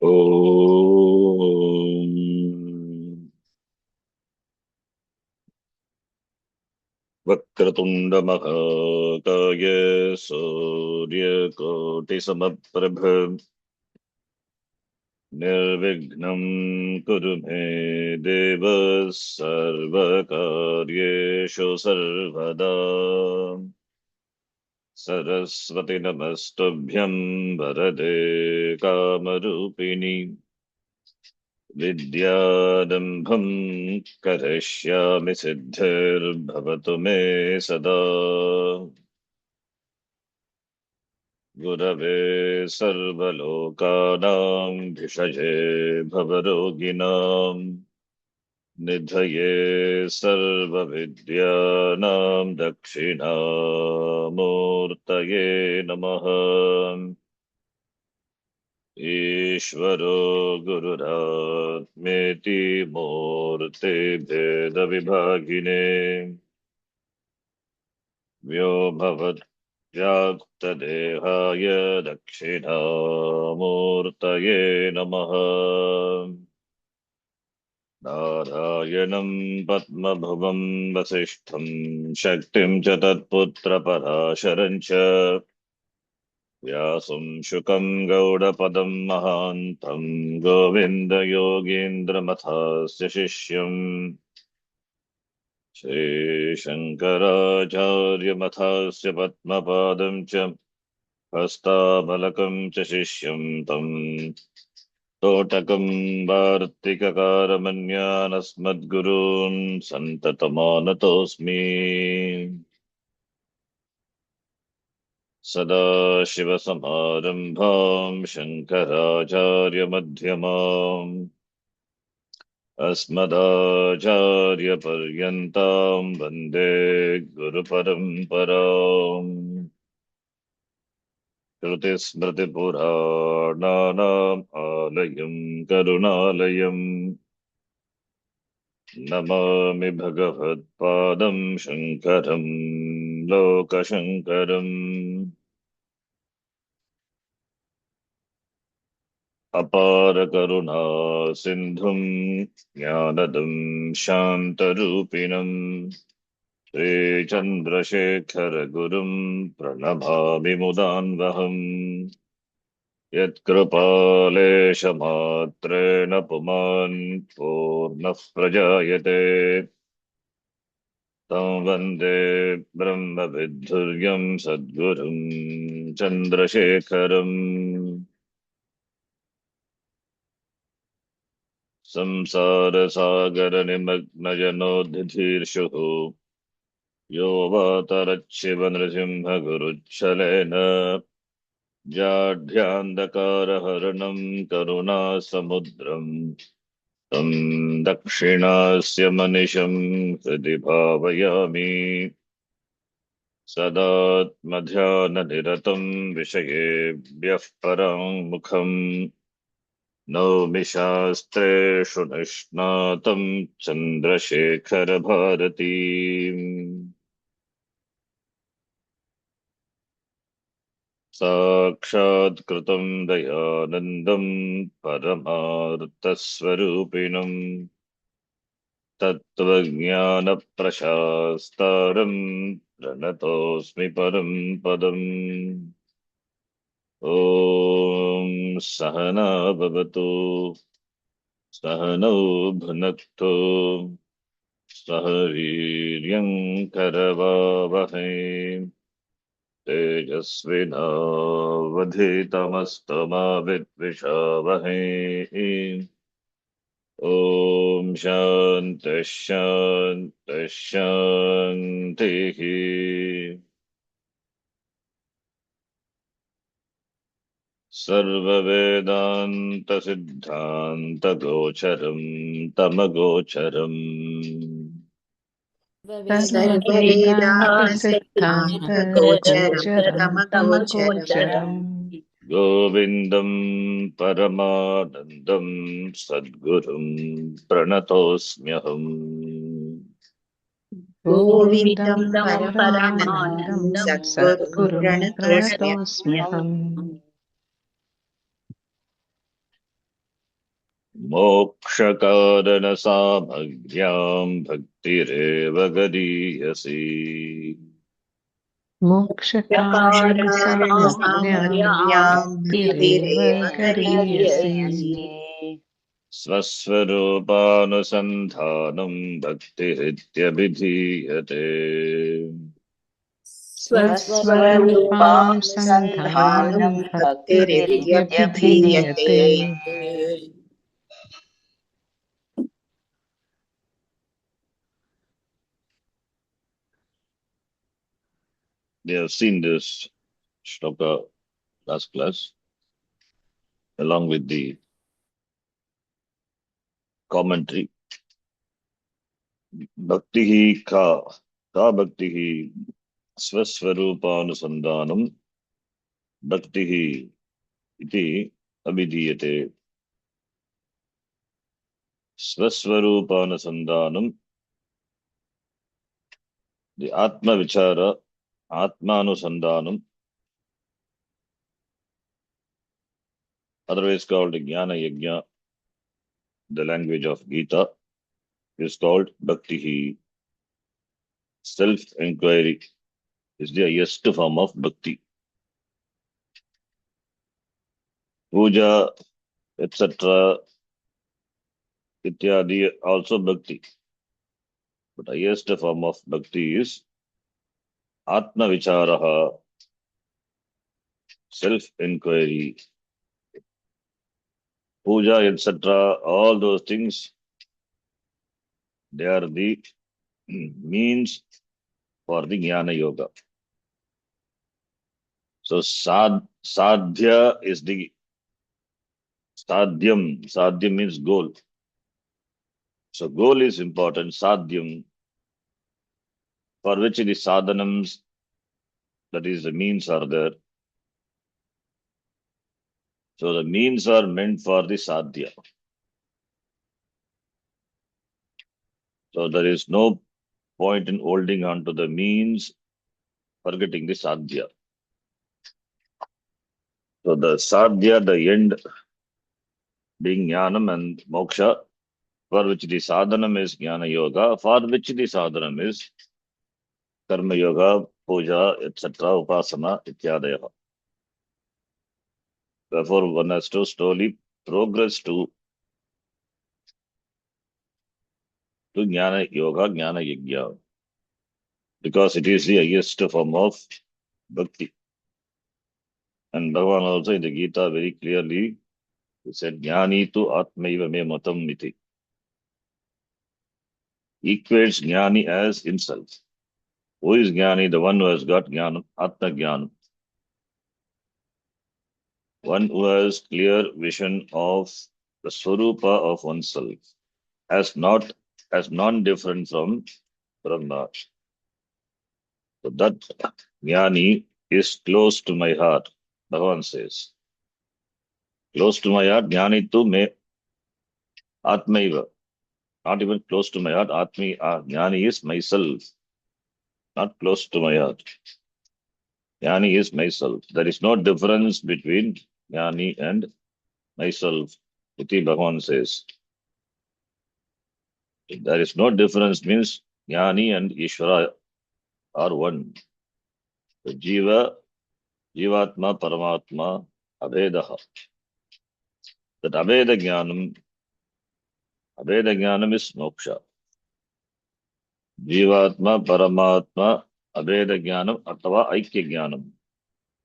ॐ वक्रतुण्डमहाकाय सूर्यकोटिसमप्रभ निर्विघ्नं कुरु मे देव सर्वकार्येषु सर्वदा सरस्वति नमस्तुभ्यं वरदे कामरूपिणि विद्यारम्भं करिष्यामि सिद्धिर्भवतु मे सदा गुरवे सर्वलोकानां भिषजे भवरोगिणां निधये सर्वविद्यानां दक्षिणामूर्तये नमः। ईश्वरो गुरुरात्मेति मूर्तिभेदविभागिने व्योमवद्व्याप्तदेहाय दक्षिणामूर्तये नमः। नारायणं पद्मभुवं वसिष्ठं शक्तिं च तत्पुत्रपराशरं च व्यासं शुकं गौडपदं महान्तं गोविन्दयोगीन्द्रमथास्य शिष्यम् श्रीशङ्कराचार्यमथास्य पद्मपादं च हस्तामलकं च शिष्यं तं तोटकं वार्तिककारमन्यानस्मद्गुरून् सन्ततमानतोऽस्मि। सदाशिवसमारम्भां शङ्कराचार्यमध्यमाम् अस्मदाचार्यपर्यन्तां वन्दे गुरुपरम्पराम्। श्रुतिस्मृतिपुराणानाम् आलयं करुणालयम् नमामि भगवत्पादं शङ्करं लोकशङ्करम्। अपारकरुणा सिन्धुं ज्ञानदं शान्तरूपिणम् श्रीचन्द्रशेखरगुरुं प्रणमामि मुदान्वहम्। यत्कृपालेशमात्रेण पुमान् पूर्णः प्रजायते तं वन्दे ब्रह्मविद्धुर्यं सद्गुरुं चन्द्रशेखरम्। संसारसागरनिमग्नजनोद्धीर्षुः यो वातरच्छिवनृसिंहगुरुच्छलेन जाढ्यान्धकारहरणं करुणासमुद्रम् तं दक्षिणास्य मनिशं हृदि भावयामि। सदात्मध्याननिरतं विषयेभ्यः पराङ्मुखम् नौमि शास्त्रेषु निष्णातं चन्द्रशेखरभारतीम्। साक्षात्कृतं दयानन्दं परमार्थस्वरूपिणम् तत्त्वज्ञानप्रशास्तारं प्रणतोऽस्मि परं पदम्। ॐ सहना भवतु सहनौ भुनक्तु सह वीर्यं करवावहै तेजस्विनावधीतमस्तमा विद्विषावहै। ॐ शान्तिः शान्तिः शान्तिः। सर्ववेदान्तसिद्धान्तगोचरं तमगोचरम् सर्ववेदान्तसिद्धान्तगोचरं तमगोचरम् गोविन्दं परमानन्दं सद्गुरुं प्रणतोऽस्म्यहम्। गोविन्दं परमानन्दं सद्गुरुं प्रणतोऽस्म्यहम्। प्रणतोऽस्म्यहम्। मोक्षकारणसामग्र्याम् भक्तिरेव गरीयसी मोक्षकारणसामग्र्यां सामग्र्यां भक्तिरेव भक्तिरेव गरीयसी गरीयसी स्वस्वरूपानुसन्धानम् भक्तिरित्यभिधीयते स्वस्वरूपानुसन्धानं स्वस्वरूपानुसन्धानं भक्तिरित्यभिधीयते भक्तिरित्यभिधीयते We have seen this shloka last class along with the commentary. Bhaktihi ka bhaktihi swaswarupanusandanam bhaktihi iti abhidhiyate. Swaswarupanusandanam, the Atma Vichara, Atmanusandanam, otherwise called Jnana Yajna, the language of Gita, is called Bhaktihi. Self-inquiry is the highest form of Bhakti. Puja, etc., ityadi also Bhakti. But highest form of Bhakti is Atma Vicharaha, self-inquiry. Puja, etc., all those things, they are the means for the Jnana Yoga. So sadhya is the sadhyam. Sadhyam means goal. So goal is important. Sadhyam, for which the sadhanams, that is the means are there. So the means are meant for the sadhya. So there is no point in holding on to the means, forgetting the sadhya. So the sadhya, the end being jnanam and moksha, for which the sadhanam is jnana yoga, for which the sadhanam is karma yoga, puja, etc., upasana, ityadaya. Therefore, one has to slowly progress to jnana yoga, jnana yajna, because it is the highest form of bhakti. And Bhagavan also in the Gita very clearly he said, Jnani tu atmaiva me matam iti. Equates Jnani as himself. Who is Jnani? The one who has got Jnanam, Atma Jnanam. One who has clear vision of the Swarupa of oneself as not as non-different from Brahma. So that Jnani is close to my heart, Bhagavan says. Close to my heart, Jnani tu me Atmaiva. Not even close to my heart, Jnani is myself, not close to my heart. Jnani is myself. There is no difference between Jnani and myself. Iti Bhagavan says. There is no difference means Jnani and Ishvara are one. So Jivatma, Paramatma, Abhedaha. That Abheda Jnanam is moksha. Jivatma, Paramatma, Abheda Jnanam, Atava Aikya Jnanam.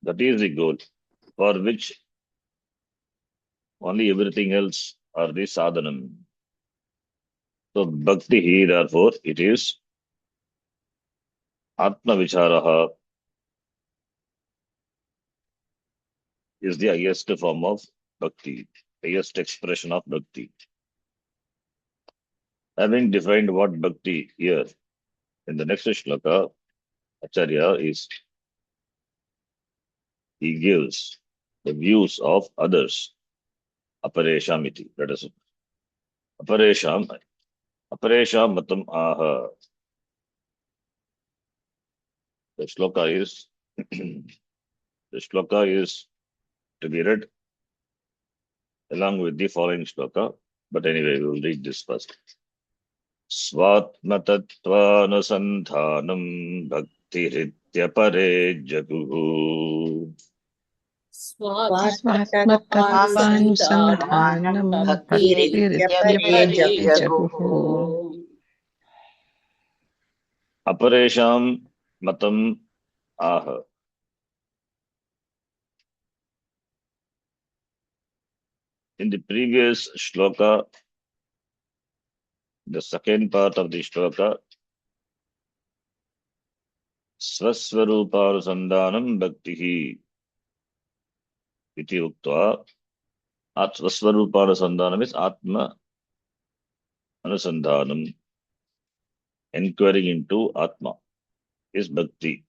That is the goal for which only everything else are the sadhanam. So bhakti hi, therefore, it is Atma Vicharaha is the highest form of bhakti, highest expression of bhakti. Having defined what bhakti here, in the next shloka, Acharya he gives the views of others. Apareshamiti. That is Aparesham. Aparesham matam aha. The shloka is the shloka is to be read along with the following shloka. But anyway, we will read this first. Svatmatatvanusandhanam bhaktiritya jaguhu. स्वात्मतत्त्वानुसन्धानं स्वात्मतत्त्वानुसन्धानं भक्तिरित्यपरे भक्तिरित्यपरे जगुः जगुः Aparesham matam aha. In the previous shloka, the second part of the shloka, Swaswarupanusandanam bhaktihi iti uktva. Swaswarupanusandanam is Atma Anusandanam, inquiring into Atma, is bhakti.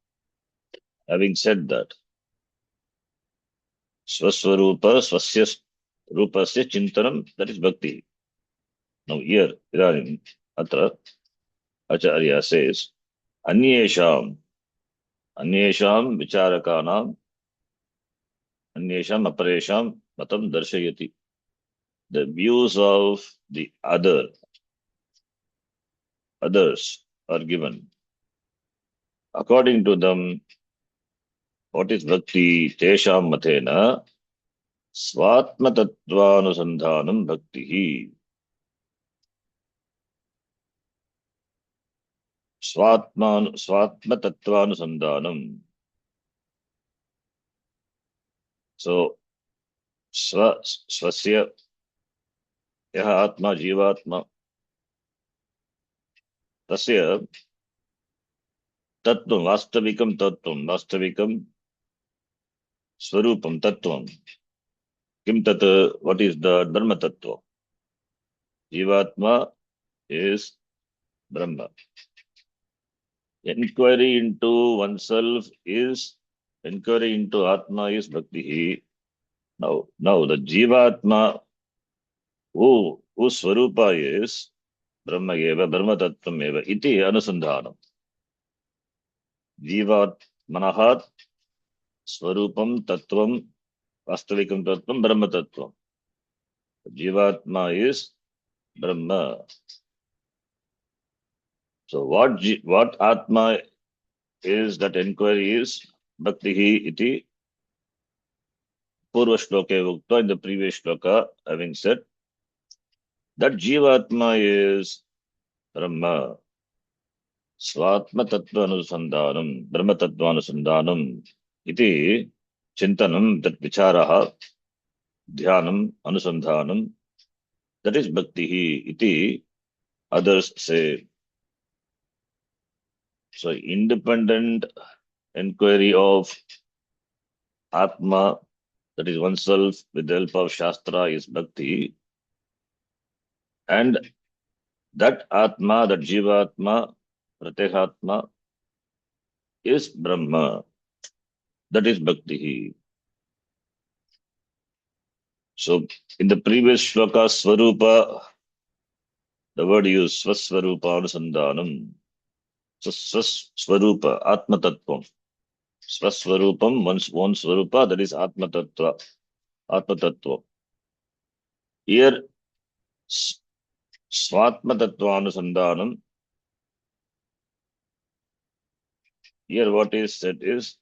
Having said that, Swaswarupa Swasya Rupasya Chintanam, that is bhakti. Now here, Idanim, Atra, Acharya says, Anyesham, Anyesham Vicharakanam, Anyesham Aparesham Matam Darshayati. The views of the others are given. According to them, what is bhakti? Tesham matena svatma tattvanusandhanam bhaktihi. Svatma tattvanusandhanam. So, swasya yaha atma jivatma tasya tattvam vastavikam swarupam tattvam. Kim tat, what is the Brahma tattva? Jivatma is Brahma. Inquiry into oneself is inquiry into Atma is Bhakti. Now the Jivatma, whose Swarupa is Brahma eva, Brahma Tattvam eva, iti Anusandhanam. Jivatmanahat Swarupam Tattvam Vastavikam Tattvam Brahma Tattvam. Jivatma is Brahma. So what Atma is, that inquiry is Bhakti iti Purva Shloka Ukta, in the previous Shloka, having said that Jivatma is Brahma. Svatma Tattva Anusandhanam, Brahma Tattva Anusandhanam, iti Chintanam, that Vicharaha, Dhyanam, Anusandhanam, that is Bhakti, iti others say. So independent inquiry of Atma, that is oneself, with the help of Shastra, is Bhakti. And that Atma, that Jivatma, Pratyekatma, is Brahma. That is Bhakti. So in the previous shloka, Swarupa, the word used, Swaswarupa Anusandhanam. So Swaswarupa, Atma Tattvam. Swaswarupam, one Swarupa, that is Atma Tattva. Atma Tattva. Here, Swatma Tattva Anusandhanam. Here what is said is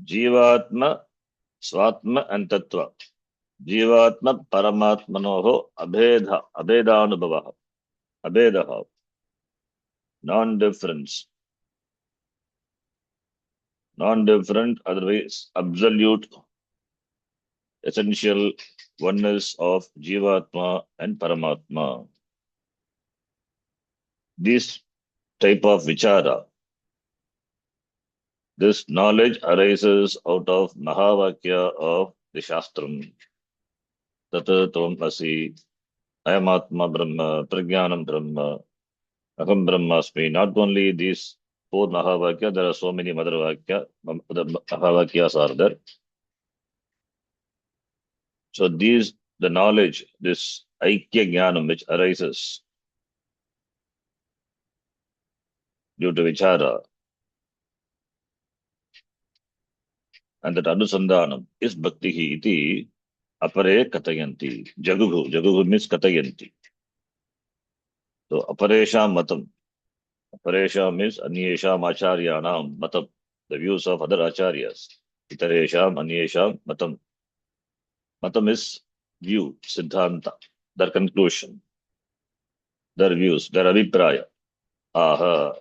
Jivatma, Swatma and Tattva. Jivatma Paramatmanoho Abhedanubhava. Abhedaha. Non-difference. Non-different, otherwise absolute, essential oneness of Jivatma and Paramatma. This type of vichara, this knowledge arises out of Mahavakya of the Shastram. Tata Tvam Asi, Ayamatma Brahma, Prajnanam Brahma, Aham Brahmasmi. Not only these four Mahavakya, there are so many Madhavakya, other Mahavakyas are there. So the knowledge, this Aikya Jnanam which arises due to vichara, and that Anusandhanam is Bhakti iti Apare katayanti. Jagugu. Jagugu means katayanti. So aparesha matam. Aparesha means anyesham acharyanam matam. The views of other acharyas. Itaresham anyesham matam. Matam is view, siddhanta, their conclusion, their views, their abhipraya. Aha.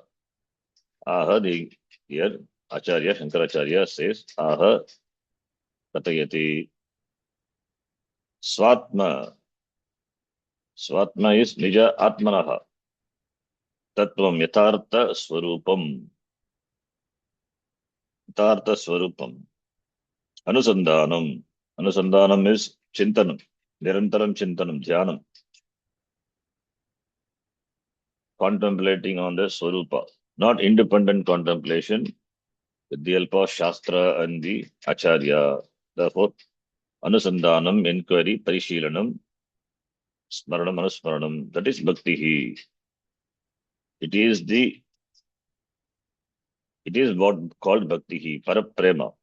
Aha, the here Acharya, Shankaracharya says, Aha Katayati Swatma. Swatma is Nija Atmanaha. Tattvam Yathartha Swarupam. Yathartha Swarupam. Anusandanam. Anusandanam is Chintanam. Nirantaram Chintanam, Dhyanam. Contemplating on the Swarupa. Not independent contemplation with the help of Shastra and the Acharya. Therefore, Anusandanam, inquiry, Parishilanam, Smaranam, Anusmaranam, that is Bhakti. It is what called Bhakti, Paraprema,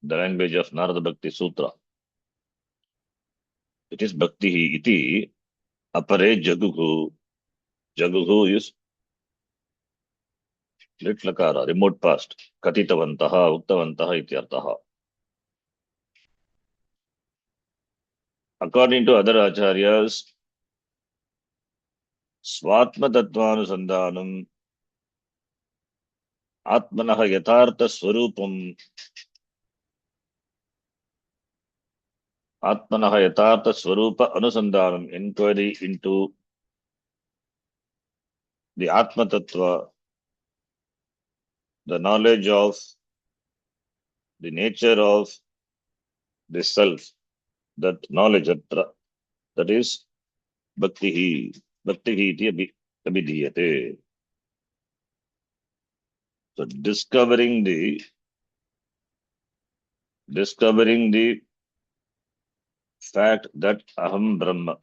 the language of Narada Bhakti Sutra. It is Bhakti iti apare jaguhu. Jaguhu is litlakara, remote past. Katitavantaha, uktavantaha ityartaha. According to other acharyas, Swatma Tattvanusandanam Atmanaha Yathartha Swarupam Atmanaha Yathartha Swarupa Anusandanam, inquiry into the Atma Tattva, the knowledge of the nature of the self, that knowledge, that is Bhakti. Bhakti iti abhidhiyate. So discovering the fact that Aham Brahma.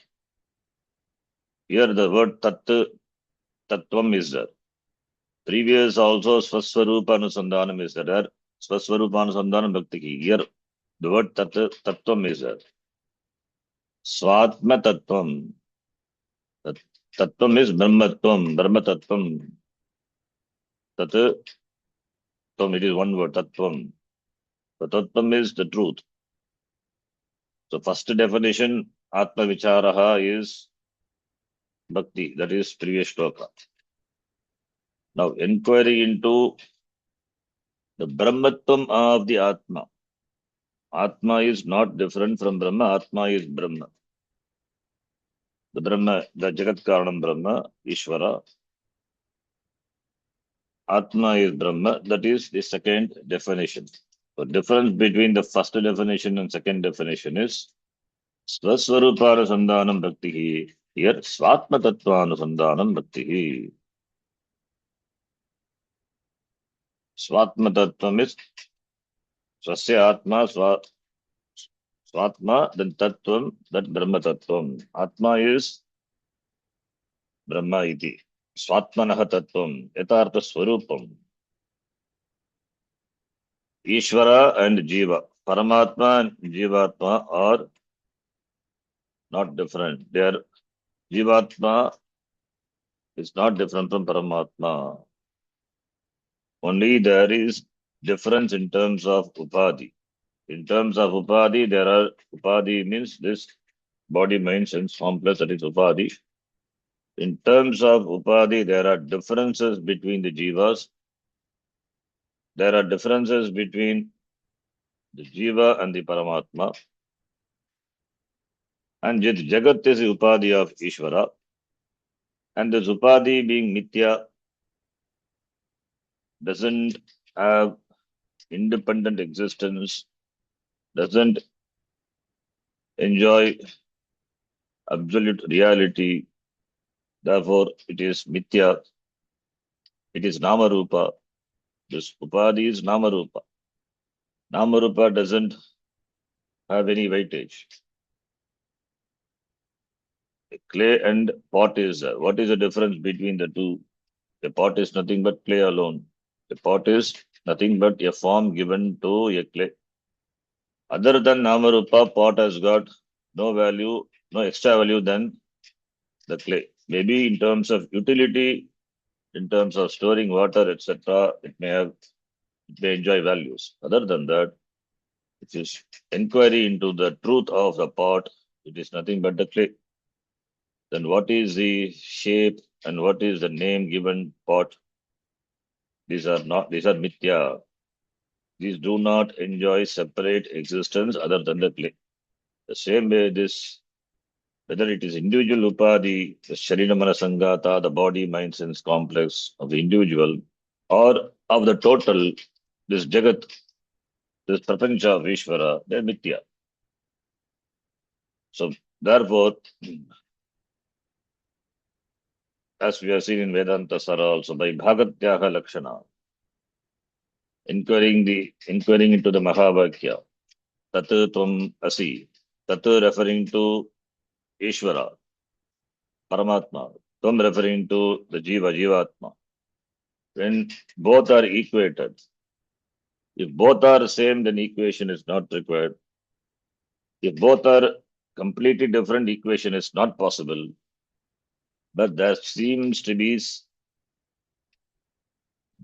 Here the word Tattvam is there. Previous also Swaswarupa Anusandhanam is there. Swaswarupa Anusandhanam Bhakti. Here the word Tattvam is there. Swatma Tattvam. Tattvam is Brahmatvam. Brahma Tattvam. Tat it is one word, Tattvam. The Tattvam is the truth. So first definition, Atma Vicharaha is Bhakti. That is previous shloka. Now inquiry into the Brahmatvam of the Atma. Atma is not different from Brahma. Atma is Brahma. The Brahma, the Jagat Karanam Brahma, Ishvara. Atma is Brahma. That is the second definition. The difference between the first definition and second definition is Swaswarupanusandhanam Bhakti. Here, Swatma Tattvanusandhanam Bhakti. Swatma Tattvam is Swasya Atma, Swatma, then Tattvam, that Brahma Tattvam. Atma is Brahma iti. Swatmanaha Tattvam, Yatartha Swarupam. Ishvara and Jiva. Paramatma and Jivatma are not different. Jivatma is not different from Paramatma. Only there is difference in terms of Upadhi. In terms of Upadhi, Upadhi means this body, mind, sense complex, that is Upadhi. In terms of Upadhi, there are differences between the Jivas. There are differences between the Jiva and the Paramatma. And Jagat is the Upadhi of Ishvara. And this Upadhi being Mithya doesn't have independent existence, doesn't enjoy absolute reality. Therefore, it is Mithya. It is Namarupa. This Upadhi is Namarupa. Namarupa doesn't have any weightage. Clay and pot is there. What is the difference between the two? The pot is nothing but clay alone. The pot is nothing but a form given to a clay. Other than Namarupa, pot has got no value, no extra value than the clay. Maybe in terms of utility, in terms of storing water, etc., it may enjoy values. Other than that, if you inquiry into the truth of the pot, it is nothing but the clay. Then what is the shape and what is the name given pot? These are mithya. These do not enjoy separate existence other than the clay. The same way this, whether it is individual upadhi, the sharira mana sangata, the body, mind, sense complex of the individual, or of the total, this jagat, this prapancha of Ishvara, they're mithya. So therefore, as we have seen in Vedanta Sara also, by Bhagatyaha Lakshana, inquiring into the Mahavakya, Tatu Tvam Asi, Tatu referring to Ishvara, Paramatma, Tvam referring to the Jiva, Jivatma. When both are equated, if both are same, then equation is not required. If both are completely different, equation is not possible. But there seems to be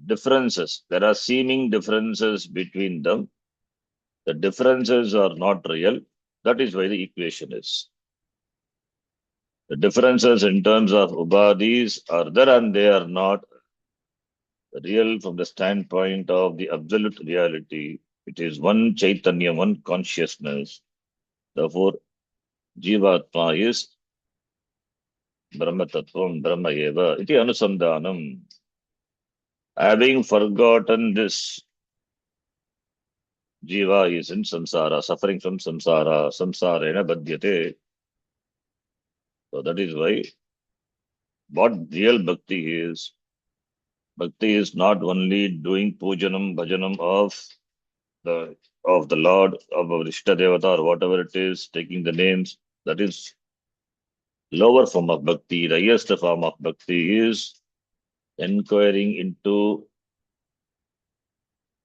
differences. There are seeming differences between them. The differences are not real. That is why the equation is. The differences in terms of ubadhis are there and they are not real from the standpoint of the absolute reality. It is one Chaitanya, one consciousness. Therefore, Jivatma is Brahma Tattvam, Brahma Eva. Iti Anusandhanam. Having forgotten this, Jiva is in samsara, suffering from samsara, samsarena badhyate. So that is why what real bhakti is not only doing pujanam, bhajanam the of the Lord, of our Ishta Devata or whatever it is, taking the names, that is lower form of bhakti. The highest form of bhakti is inquiring into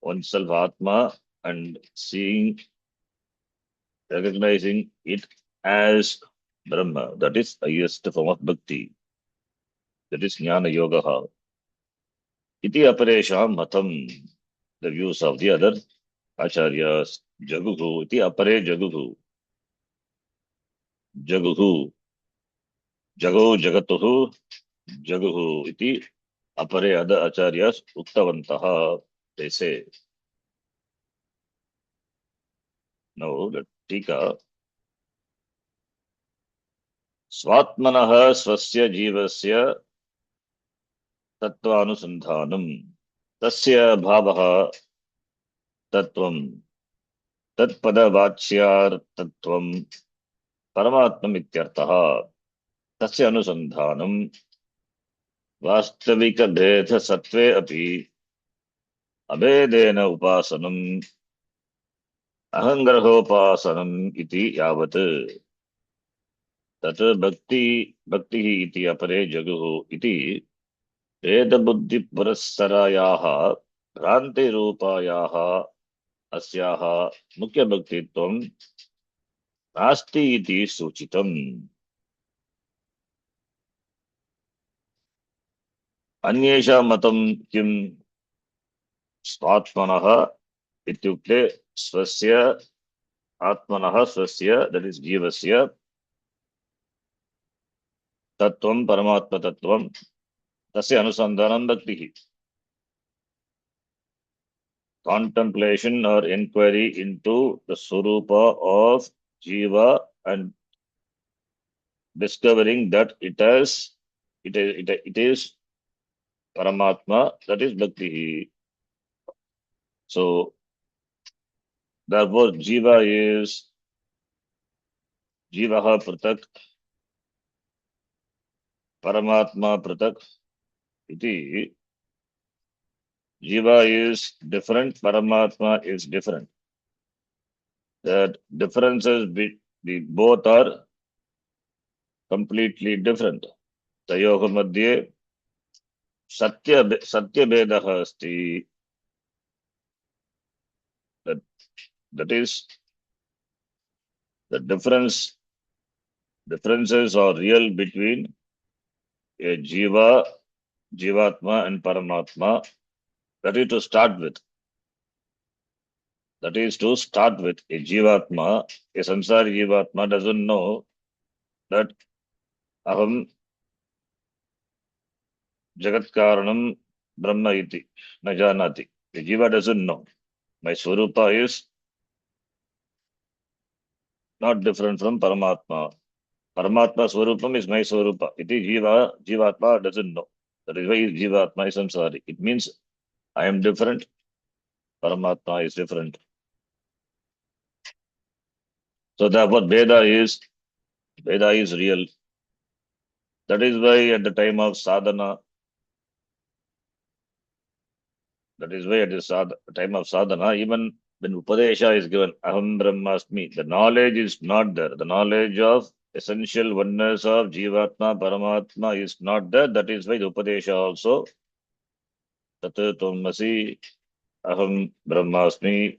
oneself Atma and seeing, recognizing it as Brahma. That is highest form of bhakti. That is Jnana Yoga. Iti aparesham matam. The views of the other acharyas. Jaguhu. Iti apare jaguhu. Jaguhu. Jago jagatuhu. Jaguhu. Iti apare other acharyas uktavantaha. They say. Now, the Tika. Swatmanah swasya jivasya tattvanusandhanam. Tasya bhavaha tattvam. Tatpadavachyartatvam paramatmam ityartaha. Tasya anusandhanam वास्तविक भेद सत्वे अपि अभेदेन उपासनम अहंग्रहोपासनम इति यावत् तत् भक्ति इति अपरे जगुः इति भेद बुद्धि पुरस्सरायाः भ्रांति रूपायाः अस्याः मुख्य भक्तित्वं नास्ति इति सूचितम् अन्येषां मतं किं स्वात्मनः इत्युक्ते स्वस्य आत्मनः स्वस्य that is जीवस्य तत्त्वं परमात्म तत्त्वं तस्य अनुसंधानं भक्तिः contemplation or inquiry into the Swarupa of Jiva and discovering that it is Paramatma, that is Bhakti. So, therefore, Jiva is Jivaha Pratak, Paramatma Pratak. Iti. Jiva is different, Paramatma is different. That differences both are completely different. Tayoha madhye satya vedaha asti. That is the difference differences are real between a Jivatma and Paramatma. That is to start with. That is to start with. A Jivatma, a Sansari Jivatma doesn't know that Aham Jagat Karanam Brahma iti, Najanati. The Jiva doesn't know. My Swarupa is not different from Paramatma. Paramatma Swarupam is my Swarupa. Iti Jivatma doesn't know. That is why Jivatma is samsari. It means I am different, Paramatma is different. So therefore Veda is real. That is why at the time of sadhana, that is why at the time of sadhana, even when Upadesha is given, Aham Brahmasmi, the knowledge is not there. The knowledge of essential oneness of Jivatma, Paramatma is not there. That is why the Upadesha also, Tat Tvamasi, Aham Brahmasmi,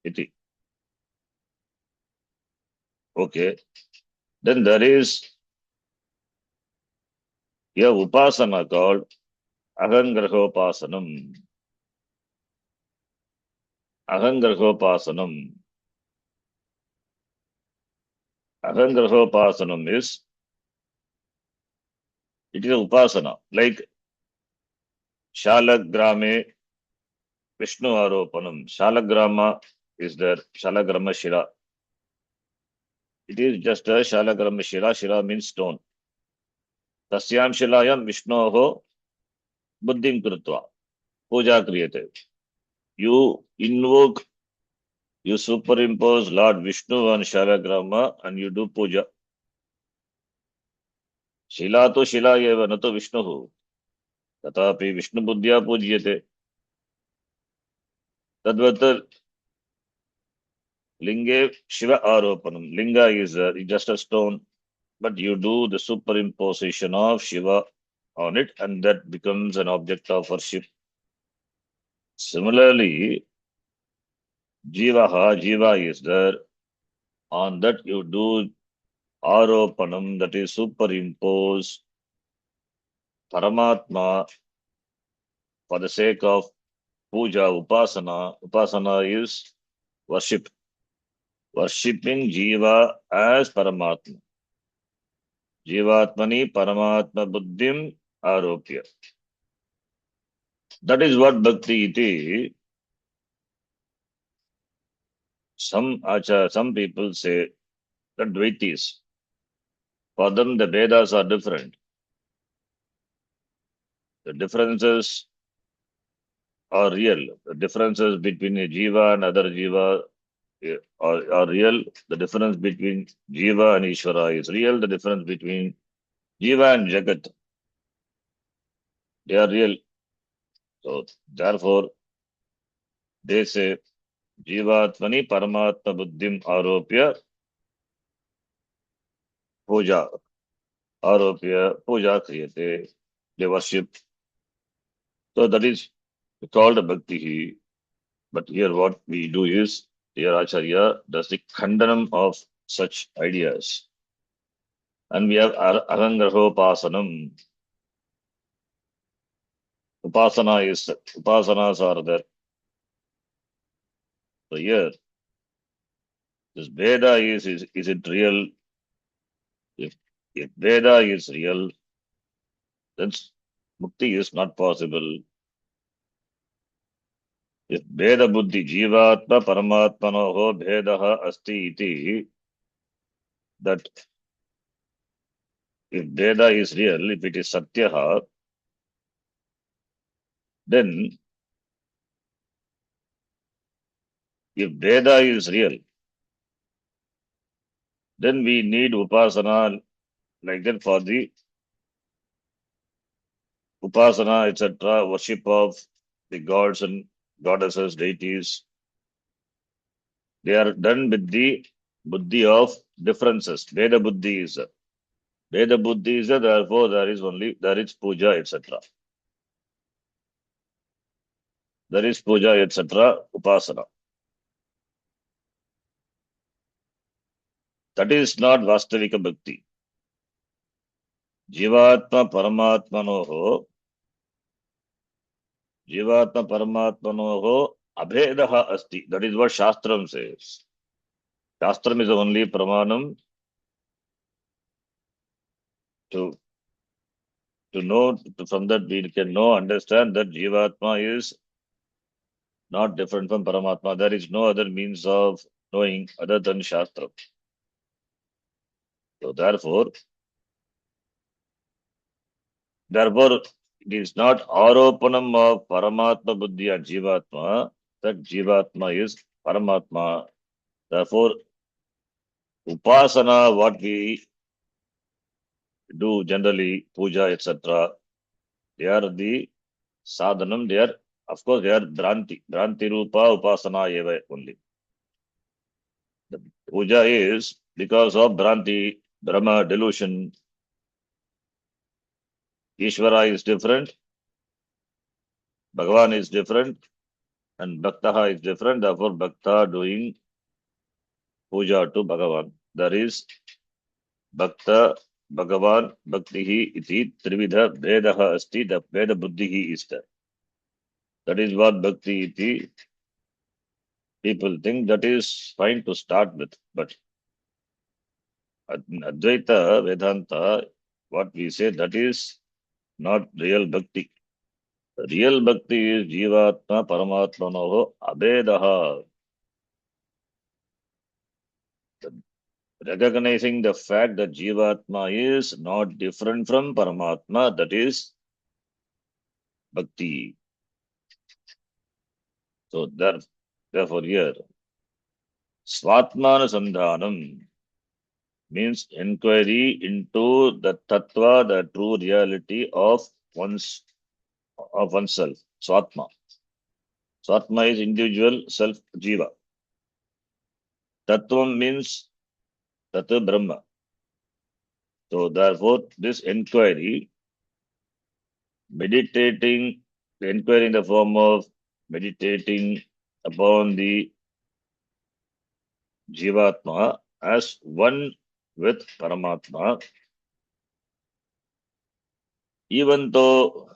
iti. Okay. Then there is a upasana called Ahangrahopasanam. Ahangrahopasanam. Ahangrahopasanam is, it is a upasana. Like Shalagrame Vishnu Aropanam. Shalagrama is there. Shalagrama Shira. It is just a Shalagrama Shira. Shira means stone. Tasyam Shilayam Vishnoho Buddhim Krutva. Puja kriyate. You invoke, you superimpose Lord Vishnu on Shalagrama and you do puja. Shila to Shila eva nato Vishnuhu. Tatapi Vishnu Buddhya pujyate. Tadvat Linge Shiva Aropanam. Linga is just a stone, but you do the superimposition of Shiva on it, and that becomes an object of worship. Similarly, Jiva is there. On that you do Aropanam, that is superimpose Paramatma for the sake of puja, upasana. Upasana is worship. Worshipping Jiva as Paramatma. Jivatmani Paramatma Buddhim Aropya. That is what Bhakti iti. Some people say that Dvaitis. For them, the Vedas are different. The differences are real. The differences between a Jiva and other Jiva are real. The difference between Jiva and Ishvara is real. The difference between Jiva and Jagat, they are real. So, therefore, they say, Jivatvani Paramatma Buddhim Aropya Puja. Aropya Puja Kriyate. They worship. So, that is called a Bhakti. But here, what we do is, here Acharya does the Khandanam of such ideas. And we have Ahangrahopasanam. Upasanas are there. So here, this Veda is it real? If Veda is real, then Mukti is not possible. If Veda Buddhi Jivatma Paramatmanoho Vedaha Asti iti, that if Veda is real, if it is Satyaha, then if Veda is real, then we need Upasana like that for the Upasana, etc., worship of the gods and goddesses, deities. They are done with the buddhi of differences. Veda buddhi is therefore there is puja, etc. There is puja, etc., upasana. That is not Vastavika Bhakti. Jivatma Paramatmanoho, Jivatma Paramatmanoho Abhedaha Asti. That is what Shastram says. Shastram is the only Pramanam to know, from that we can know, understand that Jivatma is not different from Paramatma. There is no other means of knowing other than Shastra. So therefore, it is not Aropanam of Paramatma Buddhi and Jivatma, that Jivatma is Paramatma. Therefore, Upasana, what we do generally, puja, etc., they are the sadhanam, they are, of course, they are Bhranti. Bhranti Rupa Upasana eva only. The puja is because of Bhranti, Brahma, delusion. Ishvara is different, Bhagavan is different, and Bhaktaha is different. Therefore, Bhakta doing puja to Bhagavan. There is Bhakta, Bhagavan, Bhaktihi iti Trividha Vedaha asti. The Veda Buddhihi is there. That is what Bhakti iti people think. That is fine to start with. But Advaita, Vedanta, what we say, that is not real Bhakti. Real Bhakti is Jivatma Paramatmanoho Abhedaha. Recognizing the fact that Jivatma is not different from Paramatma, that is Bhakti. So therefore here, Swatmana Sandhanam means inquiry into the Tattva, the true reality of oneself. Swatma. Swatma is individual self Jiva. Tattvam means Tattva Brahma. So therefore, this inquiry, meditating, the inquiry in the form of meditating upon the Jivatma as one with Paramatma, even though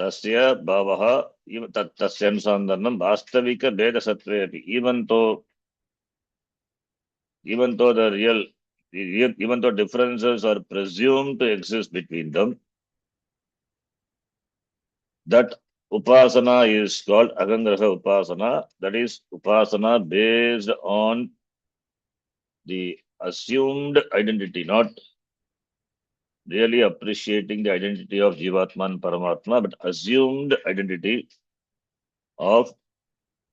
Tasya Bhavaha, even Tasya Anusandanam, Vastavika Beda Satvepi, even though even though differences are presumed to exist between them, that Upasana is called Agangraha Upasana, that is Upasana based on the assumed identity, not really appreciating the identity of Jivatma and Paramatma, but assumed identity of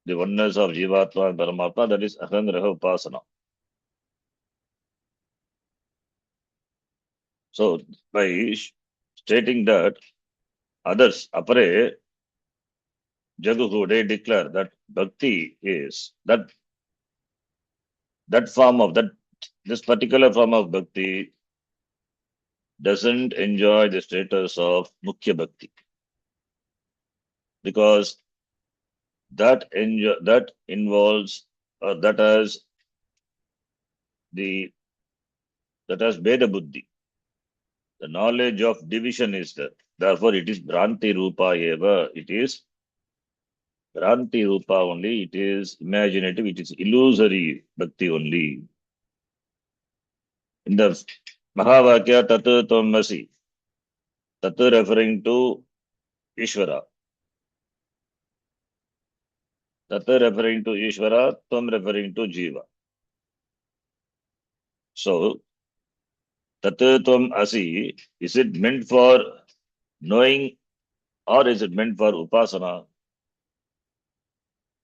the oneness of Jivatma and Paramatma, that is Ahangraha Upasana. So, by stating that others, Apare, Jaguhu, they declare that Bhakti is that form of this particular form of Bhakti doesn't enjoy the status of Mukhya Bhakti because that involves that has the that has Veda Buddhi. The knowledge of division is there. Therefore, it is Bhranti Rupa eva. It is Bhranti Rupa only. It is imaginative. It is illusory Bhakti only. In the Mahavakya Tatu Tvamasi, Tatu referring to Ishvara. Tatu referring to Ishvara, Tvam referring to Jiva. So, Tatu Tvam Asi, is it meant for knowing or is it meant for Upasana?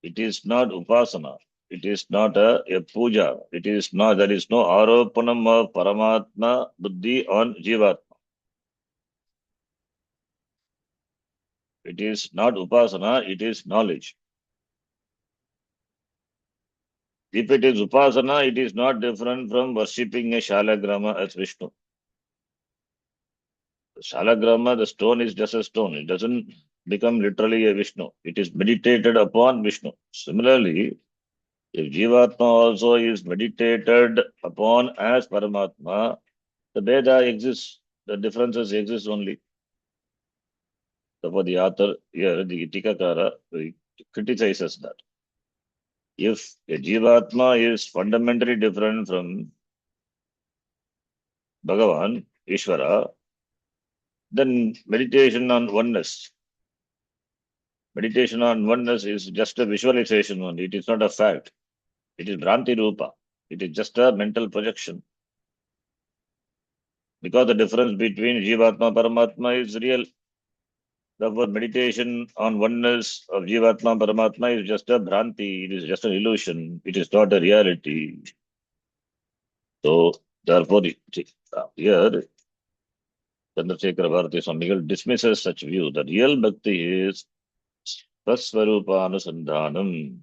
It is not Upasana. It is not a puja. It is not, there is no aropanam of Paramatma Buddhi on Jivatma. It is not Upasana, it is knowledge. If it is Upasana, it is not different from worshipping a Shalagrama as Vishnu. Shalagrama, the stone is just a stone. It doesn't become literally a Vishnu. It is meditated upon Vishnu. Similarly, if Jivatma also is meditated upon as Paramatma, The Veda exists, the differences exist only. Therefore, the author here, the Tikakara, criticizes that. If a Jivatma is fundamentally different from Bhagavan, Ishvara, then meditation on oneness is just a visualization only. It is not a fact. It is Bhranti Rupa. It is just a mental projection. Because the difference between Jivatma and Paramatma is real. Therefore, meditation on oneness of Jivatma and Paramatma is just a Bhranti. It is just an illusion. It is not a reality. So, therefore, here, Chandrasekhara Bharati Swamigal dismisses such view. The real bhakti is Swaswarupanusandhanam.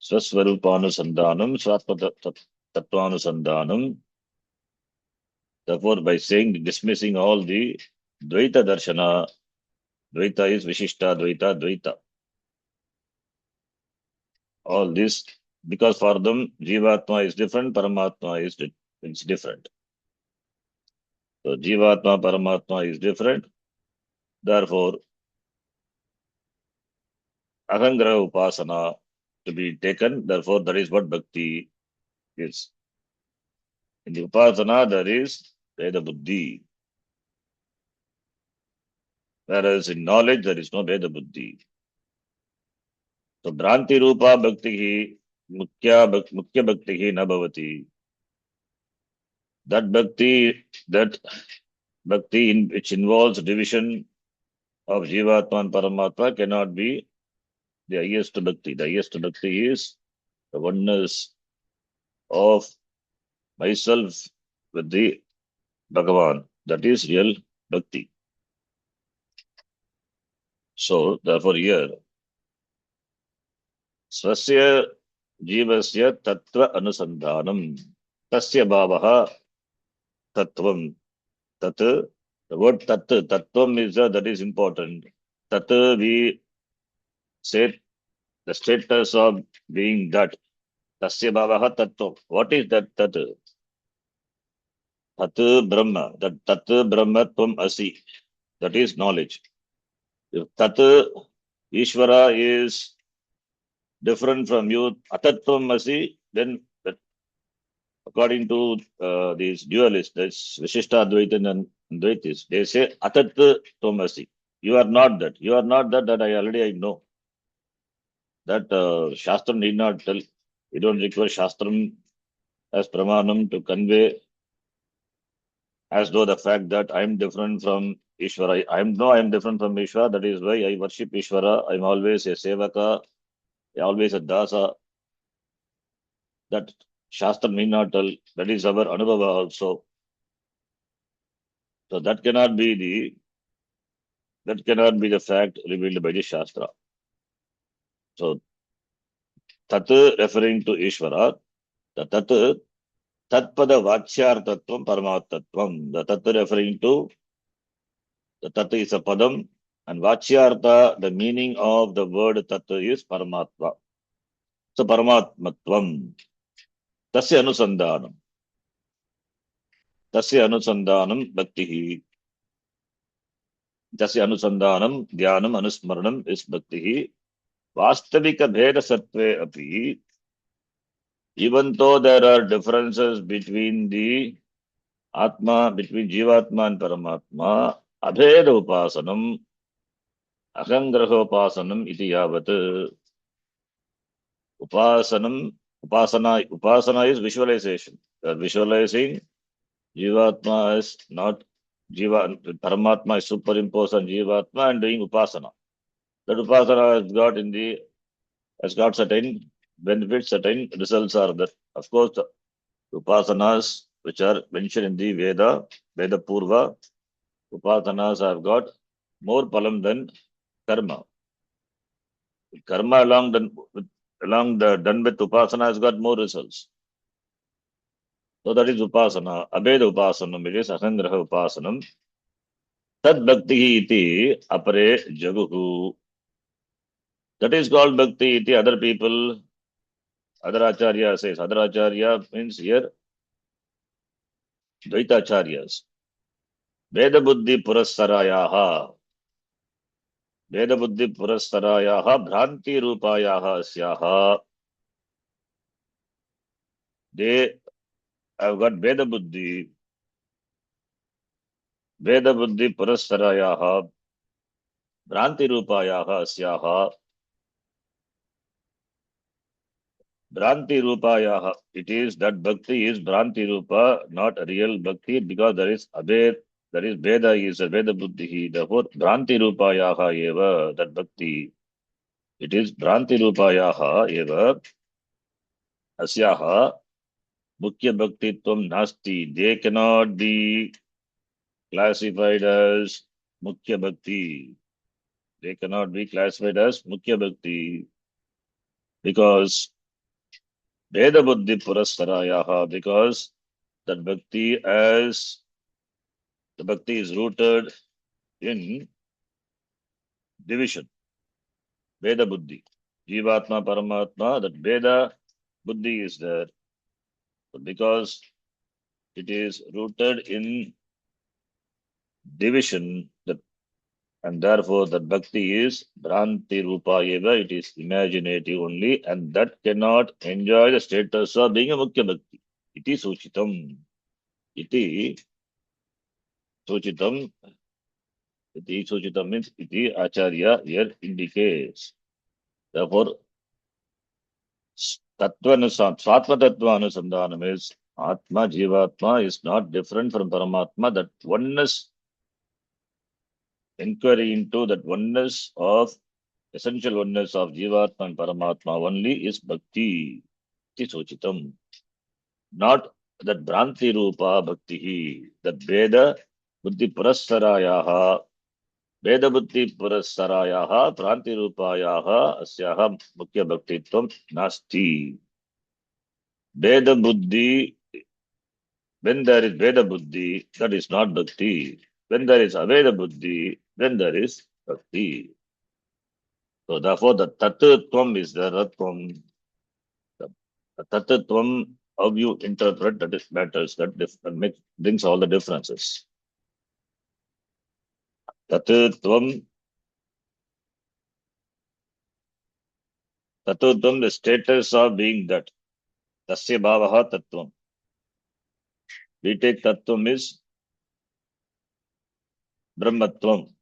Swaswarupanusandhanam, Swatma Therefore, by dismissing all the Dvaita Darshana, Dvaita is Vishishta, Dvaita. All this, because for them, Jivatma is different, Paramatma is it's different. So, Jivatma, Paramatma is different. Therefore, Ahangraha Upasana to be taken. Therefore, that is what Bhakti is. In the Upasana, there is Veda Buddhi. Whereas in knowledge, there is no Veda Buddhi. So, Bhranti Rupa Bhakti Mukhya Bhakti na bhavati. That bhakti in which involves division of Jivatma and Paramatma cannot be the highest bhakti. The highest bhakti is the oneness of myself with the Bhagavan. That is real bhakti. So, therefore, here, swasya jivasya tattva anusandhanam tasya bhavaha tattvam tat. The word tattvam is that is important. Tat, we say the status of being that. Tasya bhavaha tattvam. What is that tat? Tat Brahma. That tat Brahma tvam asi. That is knowledge. If tat Ishvara is different from you, atatvam asi, then that, according to these dualists, that's Vishishta Advaita and Advaitis, they say atat tvam asi. You are not that. You are not that I know. That Shastram need not tell. We don't require Shastram as Pramanam to convey as though the fact that I am different from Ishvara. I am different from Ishvara. That is why I worship Ishvara. I am always a Sevaka, always a Dasa. That Shastra need not tell. That is our Anubhava also. So that cannot be the fact revealed by the Shastra. So Tat referring to Ishvara, the Tat Tatpada Vachyartatvam Paramatatvam. The Tat referring to the Tat is a Padam, and Vachyartha, the meaning of the word Tat is Paramatma. So Paramatmatvam. Tasya Anusandhanam. Tasya Anusandhanam Bhaktihi. Tasya Anusandhanam Dhyanam Anusmaranam is Bhaktihi. Vastavika Bheda Sattve Api. Even though there are differences between the Atma, between Jivatma and Paramatma, Abheda Upasanam, Ahangraha Upasanam iti yavat. Upasana is visualization. You are visualizing Jivatma is not Paramatma is superimposed on Jivatma and doing Upasana. That Upasana has got certain benefits, certain results are there. Of course, the Upasanas which are mentioned in the Veda Purva, Upasanas have got more palam than karma. Karma done with Upasana has got more results. So that is Upasana. Abheda Upasanam, it is Ahangraha Upasanam. Tad Bhakti iti apare jaguhu. That is called Bhakti iti. Other people, other Acharya says. Other Acharya means here Dvaitacharyas. Veda Buddhi Purasarayaha. Veda Buddhi Purasarayaha Bhranti Rupayaha Asyaha. They have got Veda Buddhi. Veda Buddhi Purasarayaha Bhranti Rupayaha Asyaha. Bhranti Rupayaha. It is that Bhakti is Bhranti Rupa, not a real Bhakti, because there is Abhed, there is Veda is a Veda Buddhi. Therefore, Bhranti Rupayaha eva, that Bhakti. It is Bhranti Rupayaha eva, Asyaha, Mukhya Bhaktitvam Nasti. They cannot be classified as Mukhya Bhakti. They cannot be classified as Mukhya Bhakti because Veda Buddhi Purasarayaha, because that Bhakti as the Bhakti is rooted in division, Veda Buddhi. Jivatma, Paramatma, that Veda Buddhi is there. But because it is rooted in division, that, and therefore that Bhakti is Bhranti Rupa eva, it is imaginative only, and that cannot enjoy the status of being a Mukhya Bhakti. Iti Suchitam. Iti Suchitam. Iti Suchitam means Iti Acharya here indicates. Therefore, Swatma Tattva Anusandhanam is Atma, Jivatma is not different from Paramatma. That oneness, inquiry into that oneness of, essential oneness of Jivatma and Paramatma only is Bhakti. Iti Suchitam. Not that Bhranti Rupa Bhakti. That Veda Buddhi Purasarayaha. Veda Buddhi Purasarayaha Bhranti Rupayaha Asyaha Mukhya Bhaktitvam Nasti. Veda Buddhi, when there is Veda Buddhi, that is not Bhakti. When there is Aveda Buddhi, then there is Bhakti. So therefore the Tattvatvam is the Ratvam. The Tattvatvam, how you interpret, that is matters, that brings all the differences. Tattvatvam, Tattvatvam, the status of being that. Tasya Bhavaha Tattvam. We take Tattvam is Brahmatvam.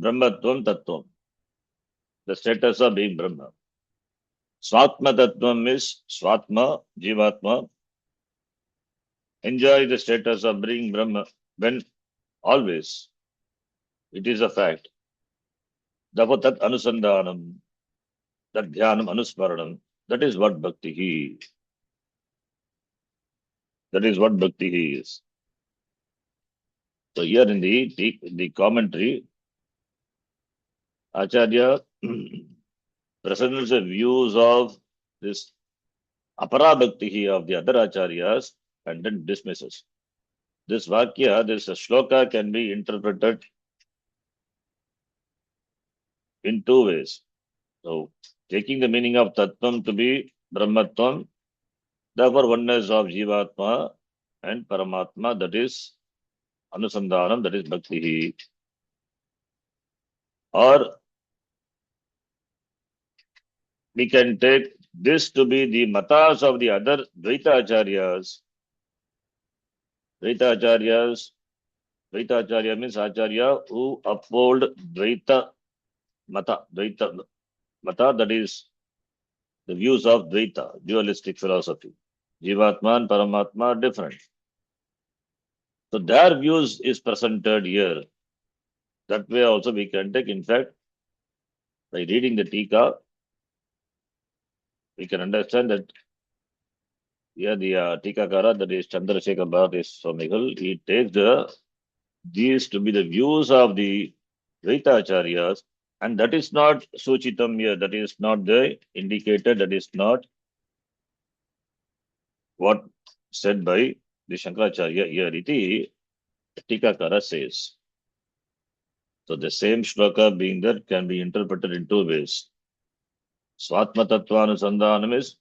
Brahmatvam Tattvam. The status of being Brahma. Swatma Tattvam is Swatma, Jivatma. Enjoy the status of being Brahma when always it is a fact. Therefore, Tat Anusandhanam, that Dhyanam Anusmaranam, that is what Bhakti is. That is what Bhakti is. So here in the commentary, Acharya presents the views of this Apara Bhakti of the other Acharyas and then dismisses. This Vakya, this Shloka can be interpreted in two ways. So, taking the meaning of Tattvam to be Brahmatvam, therefore oneness of Jivatma and Paramatma, that is Anusandhanam, that is Bhakti. Or we can take this to be the matas of the other Dvaita Acharyas. Dvaita Acharyas, Dvaita Acharya means Acharya who uphold Dvaita Mata, Dvaita Mata, that is the views of Dvaita, dualistic philosophy. Jivatma and Paramatma are different. So their views is presented here. That way also we can take, in fact, by reading the Tika, we can understand that here the Tikakara, that is Chandrasekhar Bharati Swamigal, he takes these to be the views of the Dvaita Acharyas, and that is not Suchitam here, that is not the indicated, that is not what said by the Shankaracharya here. Iti Tikakara says. So the same shloka being there can be interpreted in two ways. Swatma Tattvanusandhanam is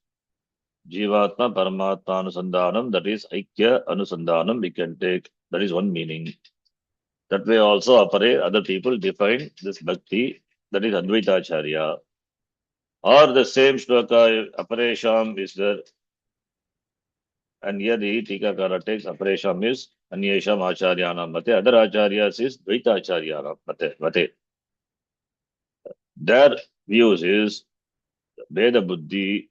Jivatma Paramatma Anusandhanam, that is Aikya Anusandhanam, we can take, that is one meaning. That way also other people define this bhakti, that is Advaita Acharya. Or the same shloka, Aparesham is there, and here the Tikakara takes Aparesham is Anyesham Acharyanam Mate, other Acharyas is Dvaita Acharyanam Mate. Their views is Veda Buddhi,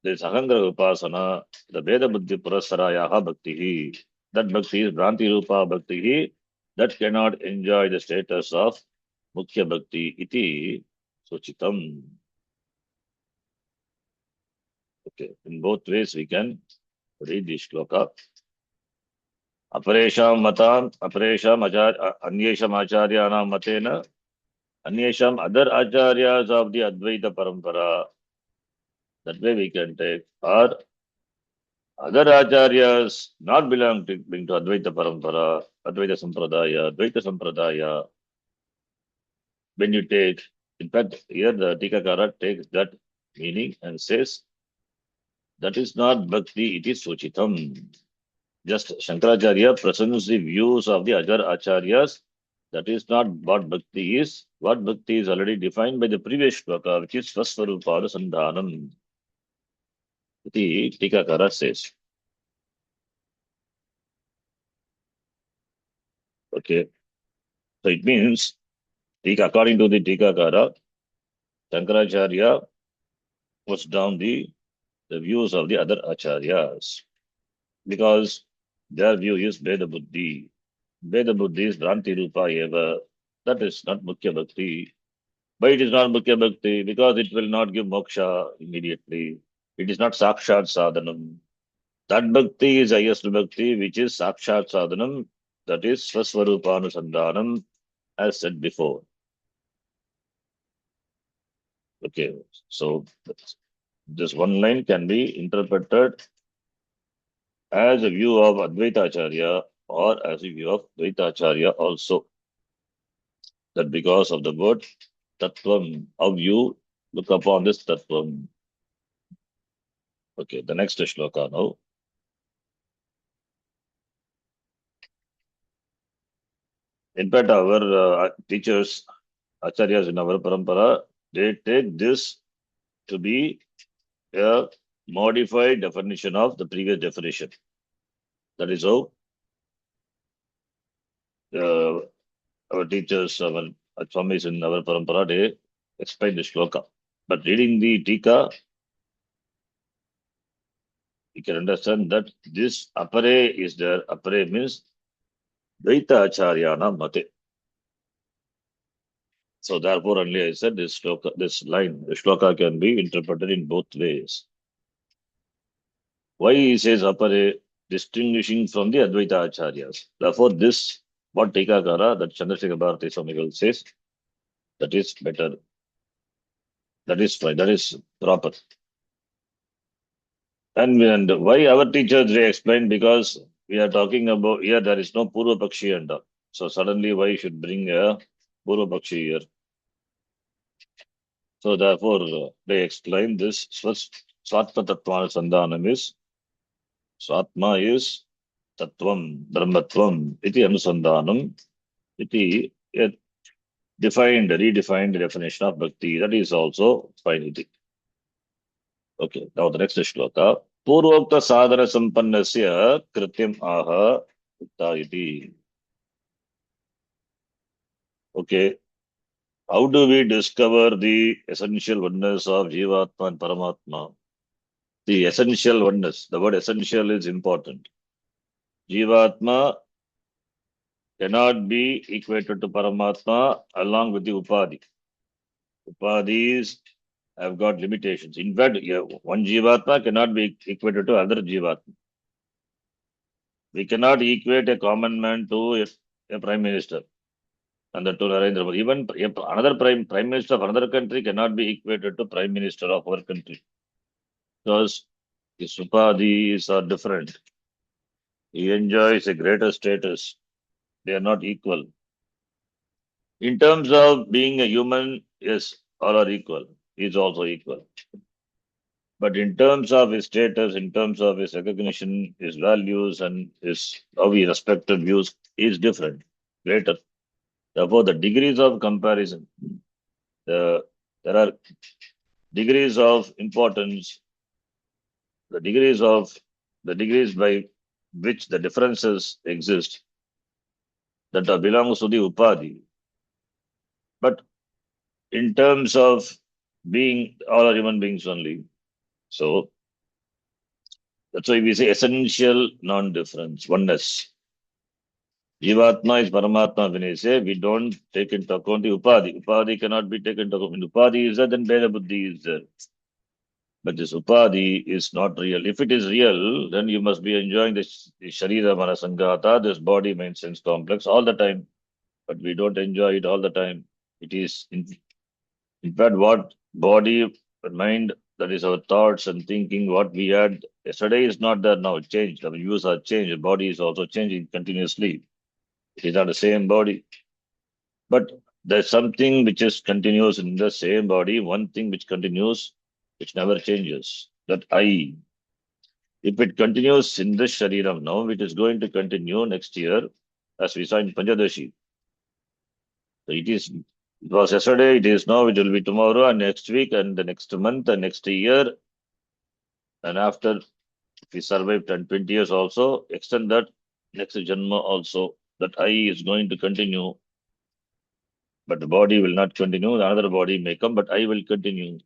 this Ahangra Upasana, the Veda Buddhi Purasarayaha Bhakti. That Bhakti is Bhranti Rupa Bhakti, that cannot enjoy the status of Mukhya Bhakti iti Suchitam. Okay, in both ways we can read this shloka. Aparesham Matan, Anyesham Acharyanam Matena, Anyesham other Acharyas of the Advaita Parampara. That way we can take. Or other acharyas not belong to Advaita Parampara, Advaita Sampradaya, Advaita Sampradaya. When you take, in fact, here the Tikakara takes that meaning and says that is not bhakti, it is Suchitam. Just Shankaracharya presents the views of the other acharyas. That is not what bhakti is. What bhakti is already defined by the previous shloka, which is Swasvarupada Sandhanam. The Tikakara says. Okay. So it means, according to the Tikakara, Shankaracharya puts down the views of the other acharyas because their view is Veda Buddhi. Veda Buddhi is Bhranti Rupa Eva. That is not Mukhya Bhakti. Why it is not Mukhya Bhakti? Because it will not give moksha immediately. It is not Sakshat Sadhanam. That Bhakti is highest Bhakti, which is Sakshat Sadhanam. That is Swasvarupanusandhanam, as said before. Okay, so this one line can be interpreted as a view of Advaita Acharya or as a view of Dvaita Acharya also. That because of the word Tattvam, how you look upon this Tattvam. Okay, the next shloka now. In fact, our teachers, Acharyas in our parampara, they take this to be a modified definition of the previous definition. That is how uh, our teachers, our Swamis in our parampara, they explain the shloka. But reading the Tika, you can understand that this apare is there. Apare means Dvaita Acharyana Mate. So therefore only I said this shloka, this line, the shloka can be interpreted in both ways. Why he says apare, distinguishing from the Advaita Acharyas. Therefore this, what Tikakara, that Chandrasekhar Bharati Swamigal says, that is better. That is fine. That is proper. And why our teachers they explain, because we are talking about here there is no Purva Pakshi and all. So suddenly why you should bring a Purva Pakshi here? So therefore they explain this Swatma Tattva Sandhanam is Swatma is Tattvam, Brahmatvam, iti Anusandhanam, iti a redefined definition of bhakti. That is also fine with it. Okay, now the next shloka. Purvokta sadhana sampannasya krityam aha ukta iti. Okay, how do we discover the essential oneness of Jivatma and Paramatma? The essential oneness, the word essential is important. Jivatma cannot be equated to Paramatma along with the Upadhi. Upadhis have got limitations. In fact, yeah, one Jivatma cannot be equated to other Jivatma. We cannot equate a common man to a prime minister and to Narendra Modi. Even another prime minister of another country cannot be equated to prime minister of our country because his Upadhis are different. He enjoys a greater status. They are not equal. In terms of being a human, yes, all are equal. He is also equal. But in terms of his status, in terms of his recognition, his values, and his how he respected views is different, greater. Therefore, the degrees of comparison, the there are degrees of importance, the degrees of the degrees by which the differences exist that are belongs to the upadhi. But in terms of being all are human beings only. So that's why we say essential non-difference, oneness. Jivatma is Paramatma. When we say we don't take into account the Upadhi. Upadhi cannot be taken into account. When Upadhi is there, then Beda Buddhi is there. But this Upadhi is not real. If it is real, then you must be enjoying the Sharira Manasangata, this body, mind, sense complex all the time. But we don't enjoy it all the time. It is, in fact, what body, mind, that is our thoughts and thinking, what we had yesterday is not there now. It changed. Our views are changed. The body is also changing continuously. It is not the same body. But there's something which is continuous in the same body, one thing which continues, which never changes. That I. If it continues in this Shariram now, it is going to continue next year, as we saw in Panchadashi. So it was yesterday, it is now, it will be tomorrow, and next week, and the next month, and next year, and after, if we survive 10, 20 years also, extend that next Janma also, that I is going to continue, but the body will not continue, the another body may come, but I will continue.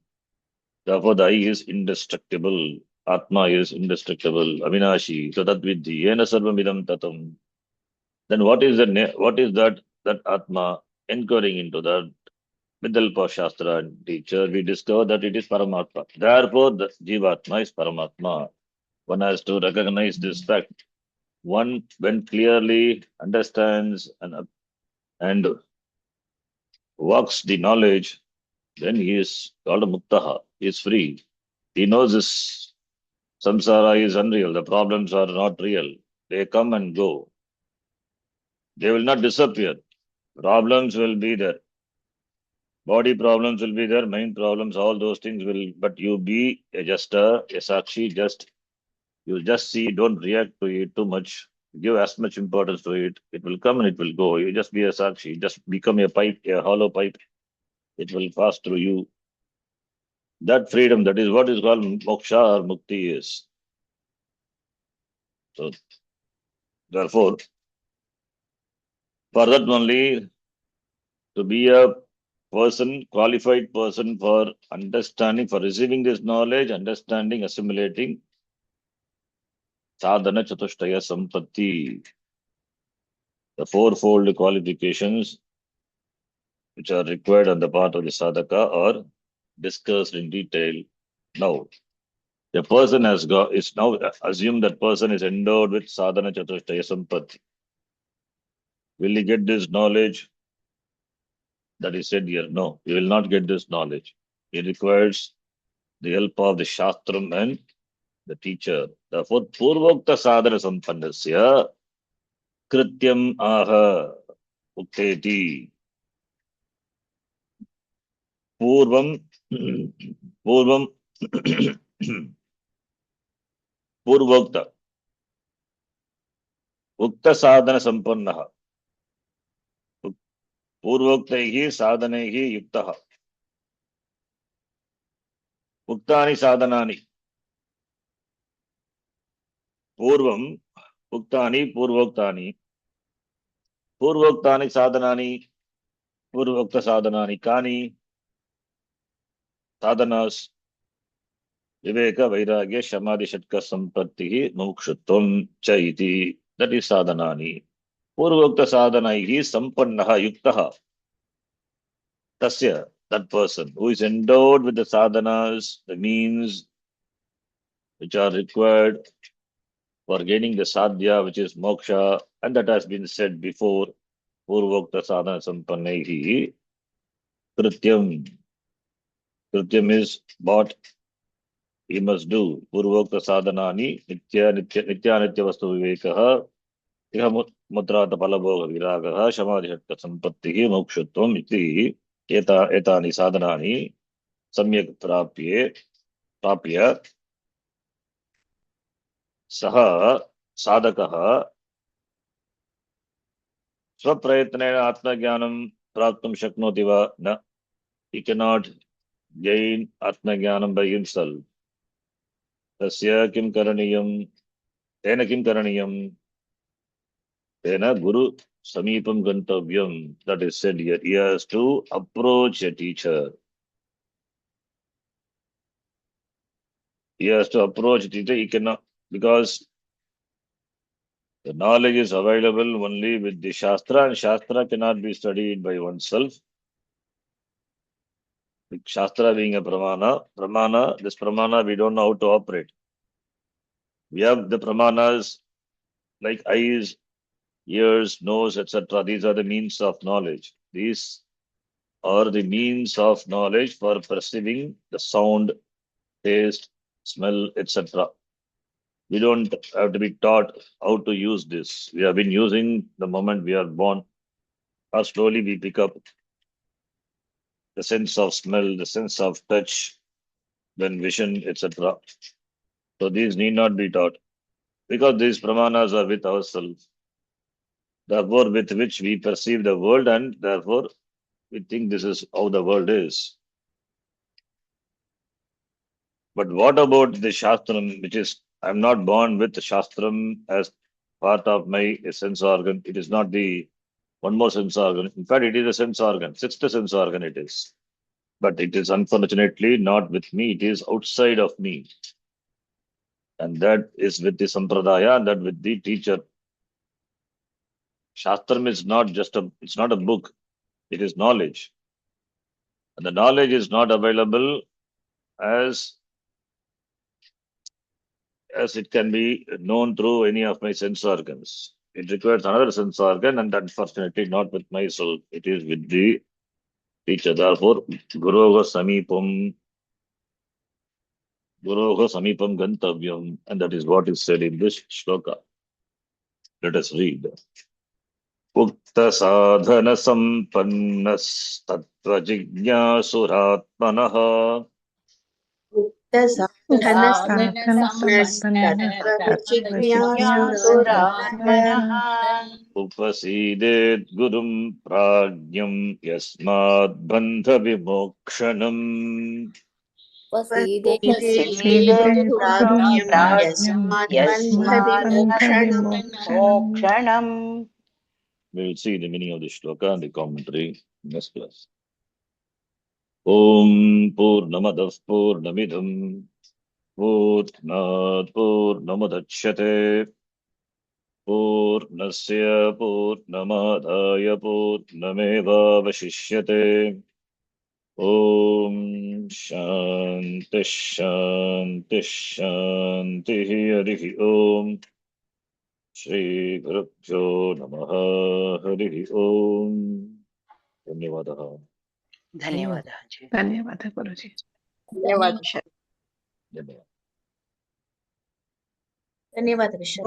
Therefore, the I is indestructible. Atma is indestructible. Avinashi. So that vidhi. Yena sarvam idam tatam. Then what is what is that Atma inquiring into that? With the help of Shastra and teacher, we discover that it is Paramatma. Therefore, the Jivatma is Paramatma. One has to recognize this fact. One, when clearly understands and works the knowledge, then he is called a Muktaha. He is free. He knows this samsara is unreal. The problems are not real. They come and go. They will not disappear. Problems will be there. Body problems will be there. Mind problems, all those things will. But you be just a sakshi. You just see. Don't react to it too much. Give as much importance to it. It will come and it will go. You just be a sakshi. Just become a pipe, a hollow pipe. It will pass through you. That freedom, that is what is called moksha or mukti is. So therefore, for that only, to be a person, qualified person for understanding, for receiving this knowledge, understanding, assimilating, sadhana chatushtaya sampatti, the fourfold qualifications which are required on the part of the sadhaka are discussed in detail now. The person has got, is now assume that person is endowed with sadhana chatushtaya sampatti. Will he get this knowledge? That is said here. No, he will not get this knowledge. He requires the help of the Shastram and the teacher. Therefore, Purvokta Sadhana Sampannasya Krityam Aha Ukteti Purvam Purvam Purvokta Ukta Sadhana Sampannaha Purvoktaihi Sadhanaihi Yuktaha Uktani Sadhanani Purvam Uktani Purvoktani Purvoktani Sadhanani Purvokta Sadhanani Kani Sadhanas Viveka Vairagya Samadhi Shatka Sampatti Mukshutvam Chaiti. That is sadhanani. Purvokta sadhanaihi sampannaha yuktaha. Tasya, that person who is endowed with the sadhanas, the means which are required for gaining the sadhya, which is moksha, and that has been said before. Purvokta sadhana sampannaihi krityam. Krityam is what he must do. Purvokta sadhanani nitya vastu vivekaha इह मुद्रात फलभोग विरागः समाधिषट्क संपत्तिः मोक्षत्वम् इति एतानि साधनानि सम्यक् प्राप्ये प्राप्य सः साधकः स्वप्रयत्नेन आत्मज्ञानं प्राप्तुं शक्नोति वा न. He cannot gain आत्मज्ञानं by himself. तस्य किं करणीयं, तेन किं करणीयं, तेन गुरु समीपं गन्तव्यं. That is said here. He has to approach a teacher. He has to approach a teacher. He cannot, because the knowledge is available only with the Shastra, and Shastra cannot be studied by oneself. With Shastra being a pramana, this pramana we don't know how to operate. We have the pramanas like eyes, ears, nose, etc. These are the means of knowledge. These are the means of knowledge for perceiving the sound, taste, smell, etc. We don't have to be taught how to use this. We have been using the moment we are born, or slowly we pick up the sense of smell, the sense of touch, then vision, etc. So these need not be taught because these pramanas are with ourselves, therefore with which we perceive the world, and therefore we think this is how the world is. But what about the Shastram, which is, I'm not born with Shastram as part of my sense organ. It is not the one more sense organ. In fact, it is a sense organ, sixth sense organ it is. But it is unfortunately not with me, it is outside of me. And that is with the Sampradaya, and that with the teacher. Shastram is not just it's not a book, it is knowledge. And the knowledge is not available as it can be known through any of my sense organs. It requires another sense organ, and unfortunately not with myself. It is with the teacher. Therefore, Guroha Samipam Gantavyam, and that is what is said in this shloka. Let us read. Ukta sadhana sampannas tattva jignyasuratmanaha साधनसम्पन्नस्तत्त्वजिज्ञासुरः उपसीदेत् गुरुं प्राज्ञं यस्मात् बन्धविमोक्षणम्. सीदेत् गुरुं प्राज्ञं यस्माद्बन्धविमोक्षणम्. मोक्षणम्. We will see the meaning of the shloka and the commentary next class. Om Purnamadah Purnamidam Purnat Purnamudachyate Purnasya Purnamadaya Purnameva Vashishyate. Om Shanti Shanti Shanti Harihi Om Shri Gurubhyo Namaha Harihi Om. Dhanyavadah. धन्यवादः जी. धन्यवादः गुरुजी. धन्यवाद Dhanyavadah. धन्यवाद ऋषभ।